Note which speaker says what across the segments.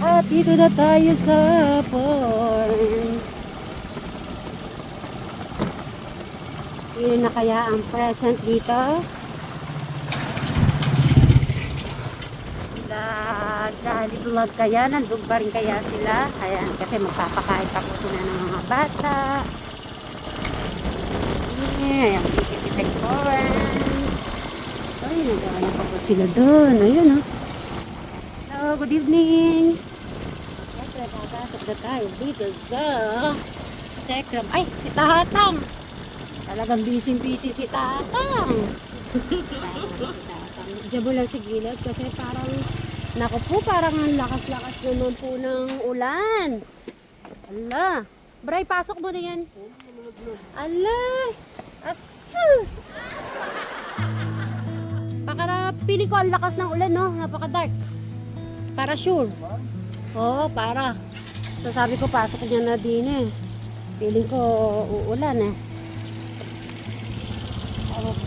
Speaker 1: At dito na tayo sa farm. Sino na kaya ang present dito? Jolly vlog kaya, nandun pa rin kaya sila. Ayan, kasi magpapakain pa po sila ng mga bata. Ayan, busy si Tektoran. Ay, nagkakaya pa po sila doon. Ayun, oh. Hello, good evening. Siyempre, papasok na tayo dito sa Tekram. Ay, si Tatang. Talagang busy-busy si Tatang. Diyan mo lang si gilid kasi parang naku po, parang ang lakas-lakas naman po ng ulan. Ala. Bray, pasok mo na yan. Ala. Asus. Pili ko ang lakas ng ulan, no? Napaka-dark. Para sure. Oo, para. So sabi ko, pasok niya na din eh. Piling ko uulan eh.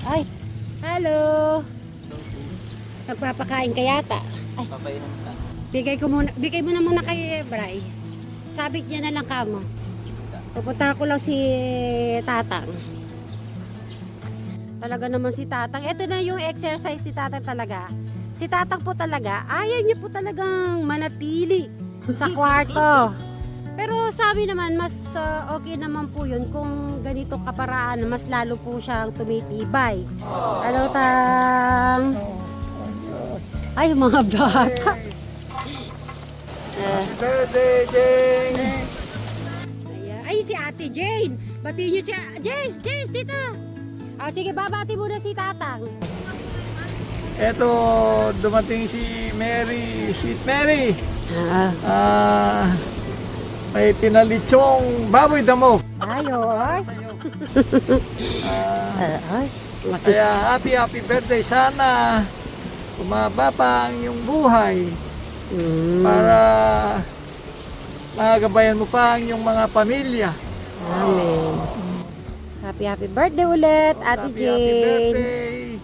Speaker 1: Ay. Hello. Nagpapakain ka yata. Ay. Bigay mo na muna kay Bray. Sabit niya na lang kamo. Pupunta ko lang si Tatang. Talaga naman si Tatang. Ito na yung exercise si Tatang talaga. Si Tatang po talaga, ayaw niya po talagang manatili sa kwarto. Pero sa amin naman, mas okay naman po yun kung ganito kaparaan, mas lalo po siyang tumitibay. Hello, Tang. Ay, mga bata.
Speaker 2: Birthday, Jane!
Speaker 1: Ayan. Ay, si Ate Jane. Batiin niyo si Jace, dito. Ah, sige, babati muna si Tatang.
Speaker 2: Eto, dumating si Mary, Sweet Mary. May pinalitsong baboy damo.
Speaker 1: Ayoy.
Speaker 2: Kaya happy birthday. Sana umaba pa ang iyong buhay para magabayan mo pa ang iyong mga pamilya.
Speaker 1: Amen. Happy birthday ulit, Ate Jane.
Speaker 2: Happy birthday.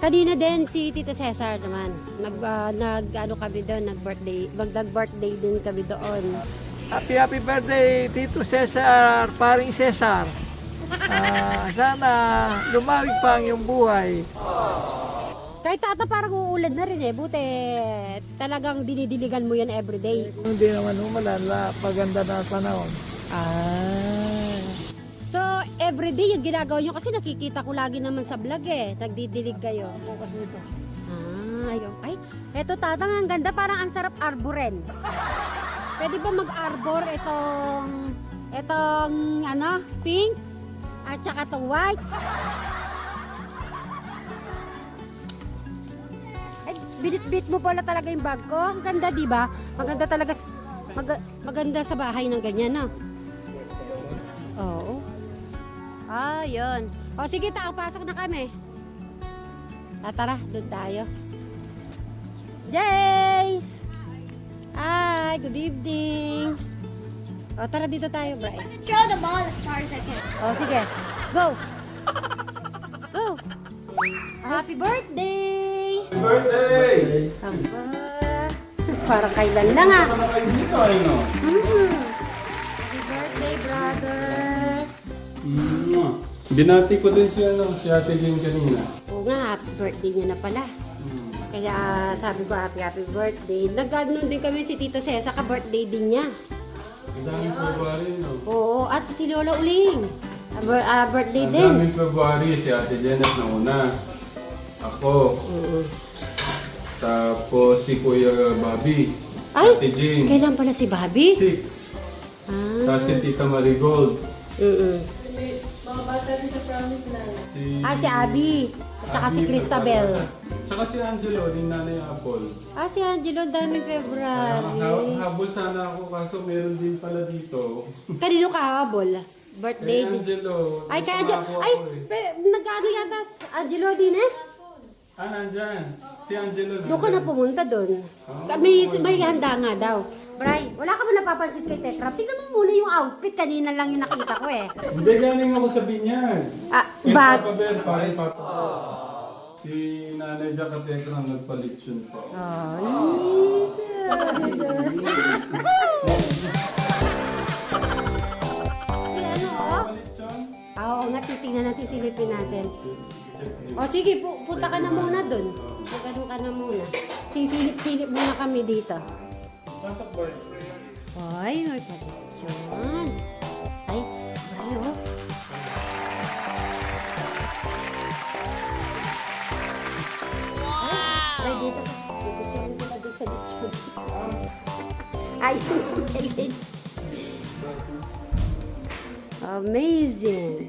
Speaker 1: Kanina din si Tito Cesar naman. Nag-ano kami doon, nag-birthday din kami doon.
Speaker 2: Happy birthday, Tito Cesar, paring Cesar. Sana lumawig pa ang iyong buhay.
Speaker 1: Kahit tata parang uulan na rin eh. Buti talagang dinidiligan mo yan everyday.
Speaker 2: Hindi naman umulan, paganda na panahon.
Speaker 1: So, everyday yung ginagawa nyo kasi nakikita ko lagi naman sa vlog eh. Nagdidilig kayo. Ayun. Ay, eto Tatang, ang ganda. Parang ang sarap arboren. Pwede ba mag-arbor itong ano, pink at saka itong white? Ay, binit-bit mo pala talaga yung bag ko. Ang ganda, di ba? Maganda talaga, maganda sa bahay ng ganyan, no? Oo. Yun. O sige, pasok na kami. Tara, doon tayo. Jace! Hi, good evening. O, tara dito tayo, Bray.
Speaker 3: Throw the ball as far as I can.
Speaker 1: O, sige. Go! Go! Happy birthday!
Speaker 2: Happy birthday!
Speaker 1: Aba, parang kailan lang ah. Happy birthday, brother.
Speaker 4: Binati ko din si Ate Jane kanina.
Speaker 1: Oo nga, happy birthday niya na pala. Kaya sabi ko happy birthday. Nag-ano din kami si Tito Cesar, ka-birthday din niya.
Speaker 4: Ang daming February, no?
Speaker 1: Oo, at si Lola Uling. Birthday
Speaker 4: Ang
Speaker 1: din.
Speaker 4: daming February, si Ate Janet na una. Ako. Tapos si Kuya Bobby.
Speaker 1: Ay,
Speaker 4: Ate Jane.
Speaker 1: kailan pala si Bobby?
Speaker 4: 6.
Speaker 1: Ah,
Speaker 4: Tapos si Tita Marigold.
Speaker 1: si Abby. At saka si Cristabel.
Speaker 4: Tsaka si Angelo, din Nanay Apple.
Speaker 1: Si Angelo, daming February.
Speaker 4: Habol sana ako kaso meron din pala dito.
Speaker 1: Kanino ka habol? Birthday
Speaker 4: Kay
Speaker 1: din.
Speaker 4: Angelo.
Speaker 1: Ay, kay Angelo.
Speaker 4: nasa
Speaker 1: Ay,
Speaker 4: ako eh.
Speaker 1: nag-ano yata? Angelo din eh?
Speaker 4: Nandyan. Si Angelo na.
Speaker 1: Doon ka na pumunta doon. May handa nga daw. Bray, wala ka ba napapansin kay Tetra? Tignan mo muna yung outfit. Kanina lang yung nakita ko eh.
Speaker 4: Hindi, galing ako sa Binyag. Kay
Speaker 1: Bag.
Speaker 4: Papa Bear, paring Papa. Si Nanay Jacateca ang nagpalit yun po.
Speaker 1: Ay, Sisilipin natin. O sige, punta ka na muna dun. Magano ka na muna. Sisilip-silip muna kami dito.
Speaker 4: Pasok boy.
Speaker 1: Ay, may pagkakasyon. Ay, ay, oh. Wow! Ay, dito. Pipicturean kita dito sa lechon. Ay, amazing.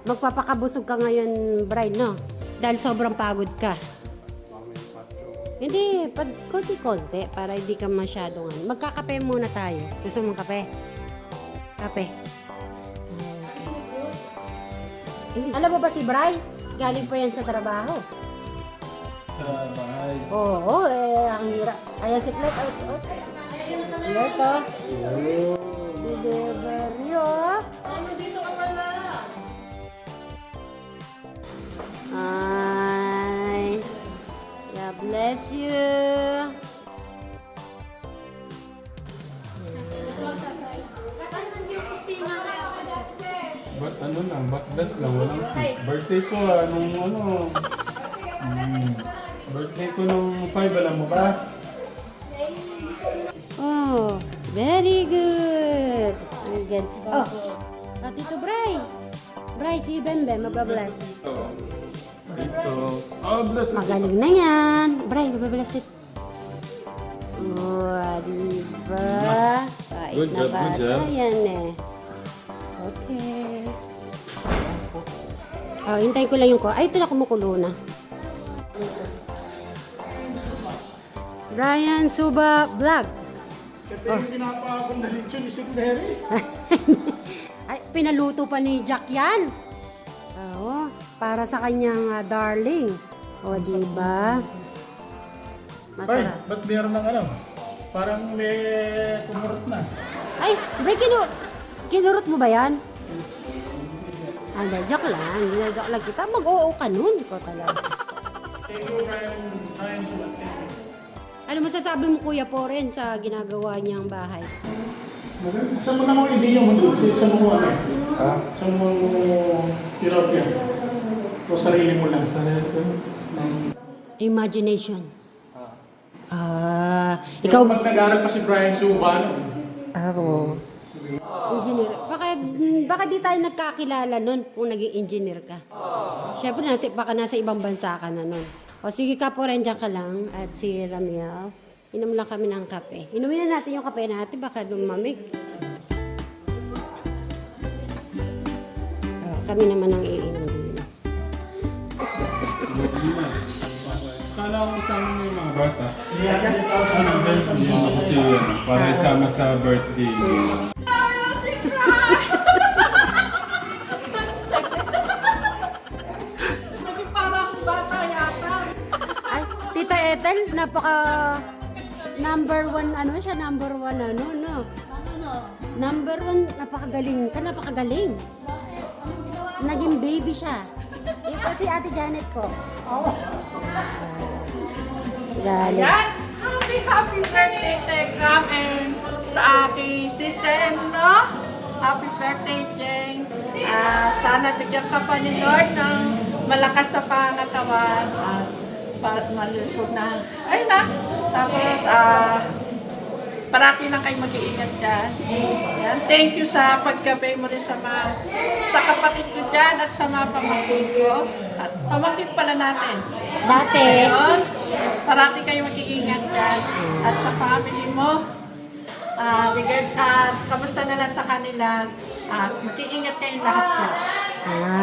Speaker 1: Magpapakabusog ka ngayon, bride, no? Dahil sobrang pagod ka. Hindi, konti-konti para hindi ka masyadong ano. Magkakape muna tayo. Gusto mong kape? Kape. Okay. Alam mo ba si Bri? Galing pa yan sa trabaho.
Speaker 4: Sa bahay.
Speaker 1: Oo, ang hirap. Ayan si Clark. Clark, oh. Delivery, oh. Dito ka pala. Ay. God bless you.
Speaker 4: But ano lang, bakdas lang, walang kiss. Birthday ko nung birthday ko nung 5, alam mo ba?
Speaker 1: Oh, very good. Very good. Oh, Tito Bray. Bray, si Bembe, mababless.
Speaker 4: Dito. Oh, bless you.
Speaker 1: Magaling na yan. Bray, mababless it. Oh, diba? Pait
Speaker 4: Good
Speaker 1: na
Speaker 4: job, good
Speaker 1: bata
Speaker 4: job.
Speaker 1: yan eh. Okay. Oh, hintayin ko lang yung ko. Ay, ito na kumukulo na. Brian Suba Vlog.
Speaker 5: Ito yung pinapakabang na lechon ni Sir Mary.
Speaker 1: Ay, pinaluto pa ni Jack yan. Oo, para sa kanyang darling. O, diba?
Speaker 5: Ay,
Speaker 1: Masarap.
Speaker 5: ba't meron ng ano? Parang may kumurot na.
Speaker 1: Ay, Bray, kinurot mo ba yan? Ah, joke lang. Ginagawa lang kita. Mag-oo ka nun. Ikaw talaga.
Speaker 5: Thank you, Ryan Subat.
Speaker 1: Ano masasabi mo, Kuya Poren, sa ginagawa niyang bahay?
Speaker 5: Saan mo namang ideya mo doon? Saan mo ano? Ha? Saan mo tirap yan? O sarili mo lang? Sarili ko.
Speaker 1: Imagination.
Speaker 5: Ikaw
Speaker 1: Ikaw...
Speaker 5: pag nag-aaral pa si Brian Suban.
Speaker 1: Ako. Engineer. Baka di tayo nagkakilala nun kung naging engineer ka. Siyempre, baka nasa ibang bansa ka na nun. O sige ka po rin, dyan ka lang. At si Ramiel, inom lang kami ng kape. Inumin na natin yung kape natin, baka lumamig. Kami naman ang iinom din.
Speaker 4: Kala ko kasama mo yung mga bata. Ano, kasi para isama sa birthday.
Speaker 1: Ay, Tita Ethel, number one ano, no? Number one, napakagaling ka, napakagaling. Naging baby siya. Yung po si Ate Janet ko. Galing.
Speaker 6: Yan! Happy birthday, Tekram, and sa aking sister-in-law. Happy birthday, Jeng. Sana bigyan ka pa ni Lord ng malakas na pangatawan at malusog na. Ayun na. Tapos, parati lang kayo mag-iingat dyan. Yan. Thank you sa paggabi mo rin sa kapatid ko dyan at sa mga pamangkin ko. At pamangkin pala natin.
Speaker 1: Dati.
Speaker 6: Ngayon, parati kayo mag-iingat dyan. At sa family mo, kamusta na lang sa kanila. At mag-iingat kayong lahat dyan.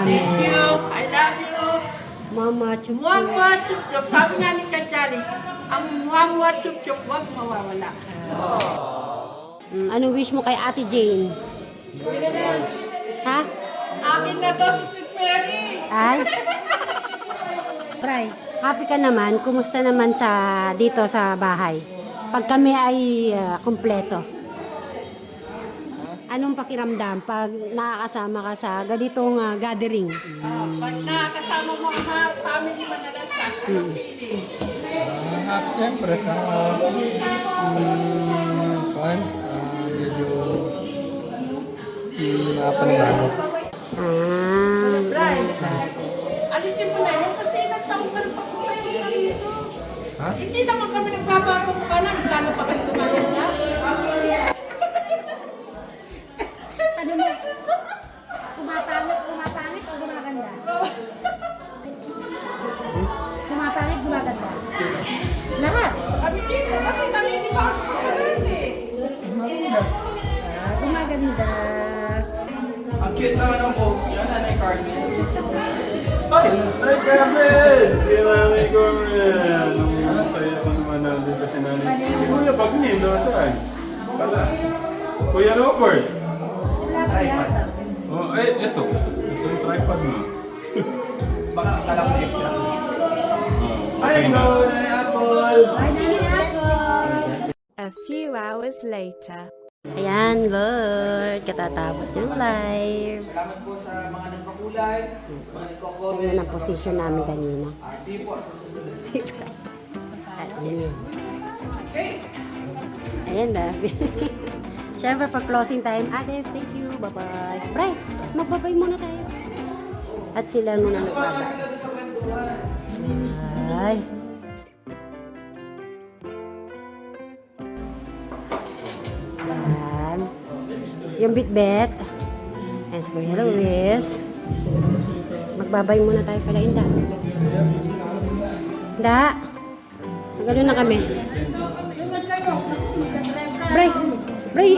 Speaker 6: Thank you. I love you.
Speaker 1: Mama Chuchu.
Speaker 6: Muamua chup-chup. Sabi nga ni Kajali, ang muamua chup-chup, huwag mawawala.
Speaker 1: Ano wish mo kay Ate Jane? Ha?
Speaker 6: Akin na to si St. Mary.
Speaker 1: Ay? Bray, happy ka naman? Kumusta naman dito sa bahay? Pag kami ay kumpleto. Anong pakiramdam pag nakakasama ka sa ganitong gathering?
Speaker 6: Pag nakakasama mo ang family Manalastas, anong feelings?
Speaker 2: Siyempre sa medyo napanibago.
Speaker 6: Hindi naman kami nagbabago mukha namin, lalo pa kayo gumaganda.
Speaker 1: Ano mo? Pumapangit o gumaganda? Pumapangit, gumaganda? Lahat.
Speaker 6: Kami dito, kasi naninibago ko pa rin eh.
Speaker 1: Gumaganda.
Speaker 7: Ang cute naman ang book. Yan, Nanay Carmen.
Speaker 4: Ay, Carmen! Si Nanay Carmen! Ang saya ko naman natin kasi nanay. Si Kuya Bagni, saan? Pala. Kuya Robert.
Speaker 1: Sila pa yata.
Speaker 4: Oh, ay, ito. Ito yung tripod mo.
Speaker 7: Baka akala ko ex lang.
Speaker 4: Oh,
Speaker 7: Ay,
Speaker 4: okay na.
Speaker 7: no, Nanay Apple!
Speaker 1: Ay, nandiyan ako.
Speaker 8: A few hours later.
Speaker 1: Ayan, Lord. Katatapos yung live.
Speaker 7: Salamat po sa mga nagpakulay, mga nagko-comment.
Speaker 1: Ayan ang position namin kanina.
Speaker 7: See you po sa susunod.
Speaker 1: Ayan.
Speaker 7: Okay!
Speaker 1: Ayan na. Siyempre, for closing time. Ate, thank you. Bye-bye. Pre, magbabay muna tayo. At sila muna
Speaker 7: Sumama
Speaker 1: nagbabay.
Speaker 7: sila doon sa kwentuhan.
Speaker 1: Ay. Ayan. Yung bitbit. Ayan si Kuya Luis. Magbabay muna tayo pala, Inda. Inda. Magano na kami. Bray. Bray.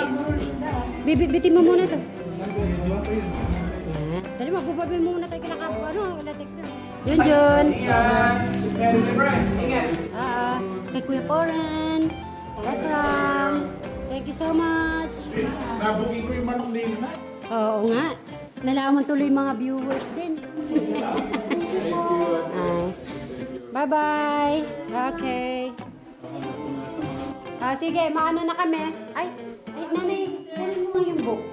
Speaker 1: Bibitin mo muna to. Ayan. Dali, magbabay muna tayo kila Kapo. Ano? Wala tayo. Yun, Jun.
Speaker 7: Ingat! Ingat!
Speaker 1: Kay Kuya Poren. Ekram. Thank you so much.
Speaker 5: Nabukin ko yung manok nila.
Speaker 1: Oo nga. Nalaman tuloy yung mga viewers din. Ay. Bye-bye. Okay. Sige, maano na kami. Ay, nanay, kunin mo nga yung book.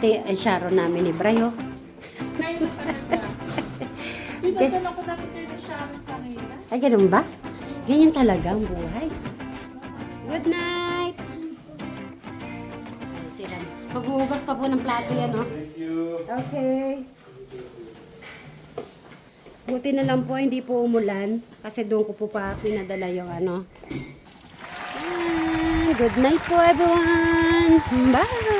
Speaker 1: Ay, Sharon namin ni Brayo.
Speaker 6: Ngayon talaga. Pinadala ko natin kayo na siya kanina.
Speaker 1: Ay, ganun ba? Ganyan talaga ang buhay. Good night! Ay, sila. Maghuhugas pa po ng plato yan, oh.
Speaker 4: Thank you.
Speaker 1: Okay. Buti na lang po, hindi po umulan. Kasi doon ko po pa pinadala yung ano. Good night po, everyone! Bye!